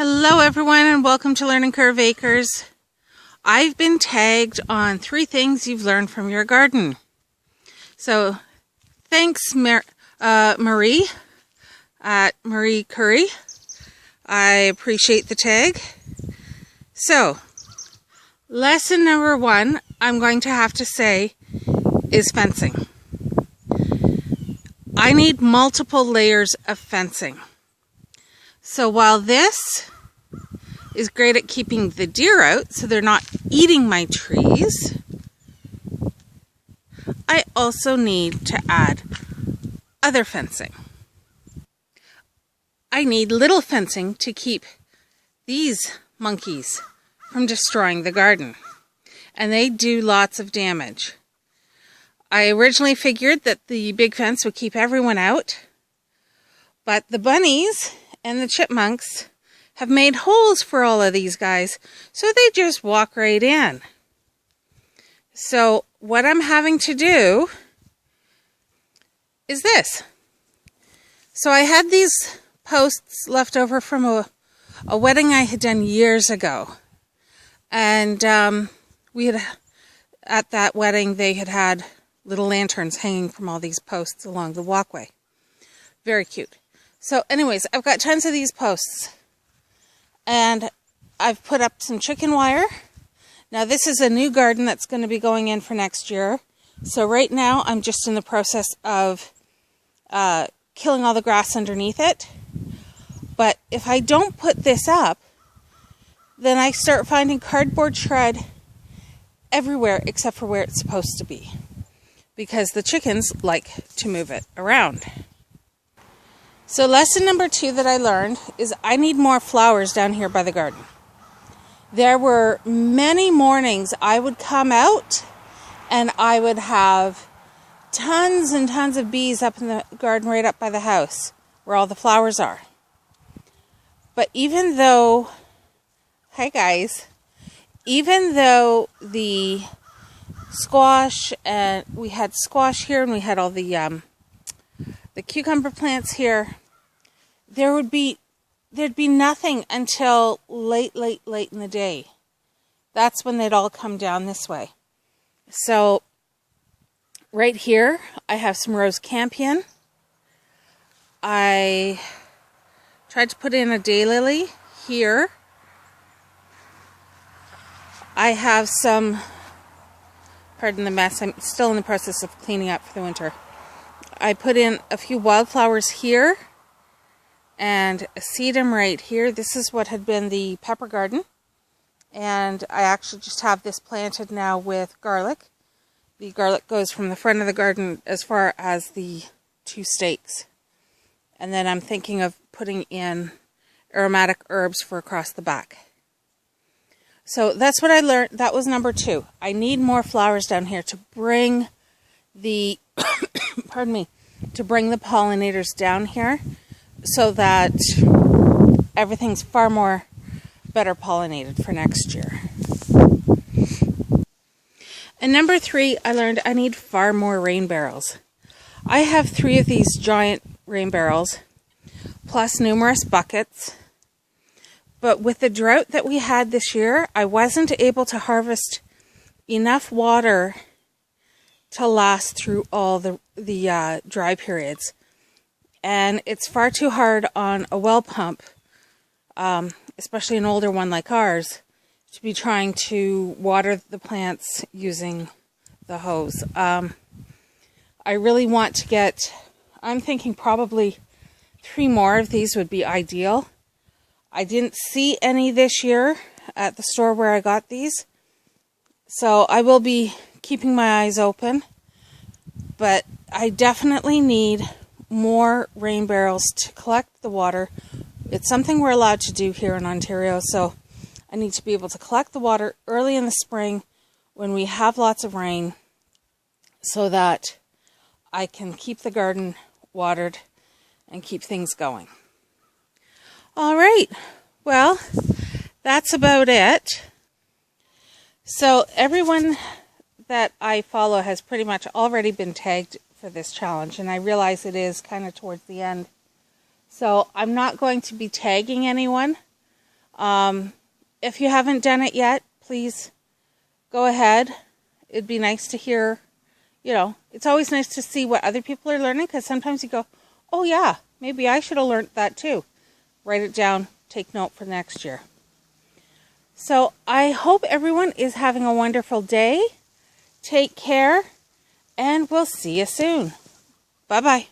Hello everyone and welcome to Learning Curve Acres. I've been tagged on 3 things you've learned from your garden. So thanks Marie at Marie Currie. I appreciate the tag. So lesson number 1, I'm going to have to say, is fencing. I need multiple layers of fencing. So while this is great at keeping the deer out so they're not eating my trees, I also need to add other fencing. I need little fencing to keep these monkeys from destroying the garden, and they do lots of damage. I originally figured that the big fence would keep everyone out, but the bunnies and the chipmunks have made holes for all of these guys, so they just walk right in. So what I'm having to do is this. So I had these posts left over from a wedding I had done years ago. And we had, at that wedding, they had little lanterns hanging from all these posts along the walkway. Very cute. So anyways, I've got tons of these posts. And I've put up some chicken wire. Now this is a new garden that's going to be going in for next year. So right now I'm just in the process of killing all the grass underneath it. But if I don't put this up, then I start finding cardboard shred everywhere except for where it's supposed to be, because the chickens like to move it around. So lesson number 2 that I learned is I need more flowers down here by the garden. There were many mornings I would come out and I would have tons and tons of bees up in the garden right up by the house where all the flowers are. But even though, hi guys, even though the squash, and we had squash here and we had all the cucumber plants here, there'd be nothing until late in the day. That's when they'd all come down this way. So right here I have some rose campion. I tried to put in a daylily here. I have some, pardon the mess, I'm still in the process of cleaning up for the winter. I put in a few wildflowers here and a sedum right here. This is what had been the pepper garden. And I actually just have this planted now with garlic. The garlic goes from the front of the garden as far as the 2 stakes. And then I'm thinking of putting in aromatic herbs for across the back. So that's what I learned. That was number 2. I need more flowers down here to bring the pardon me, to bring the pollinators down here so that everything's far more better pollinated for next year. And number 3, I learned I need far more rain barrels. I have 3 of these giant rain barrels plus numerous buckets. But with the drought that we had this year, I wasn't able to harvest enough water to last through all the dry periods. And it's far too hard on a well pump, especially an older one like ours, to be trying to water the plants using the hose. I really want to get, I'm thinking probably 3 more of these would be ideal. I didn't see any this year at the store where I got these, so I will be keeping my eyes open, but I definitely need more rain barrels to collect the water. It's something we're allowed to do here in Ontario, so I need to be able to collect the water early in the spring when we have lots of rain so that I can keep the garden watered and keep things going. All right, well, that's about it. So everyone that I follow has pretty much already been tagged for this challenge, and I realize it is kind of towards the end. So I'm not going to be tagging anyone, If you haven't done it yet, please go ahead. It'd be nice to hear, it's always nice to see what other people are learning, because sometimes you go, oh yeah, maybe I should have learned that too. Write it down, take note for next year. So I hope everyone is having a wonderful day. Take care, and we'll see you soon. Bye-bye.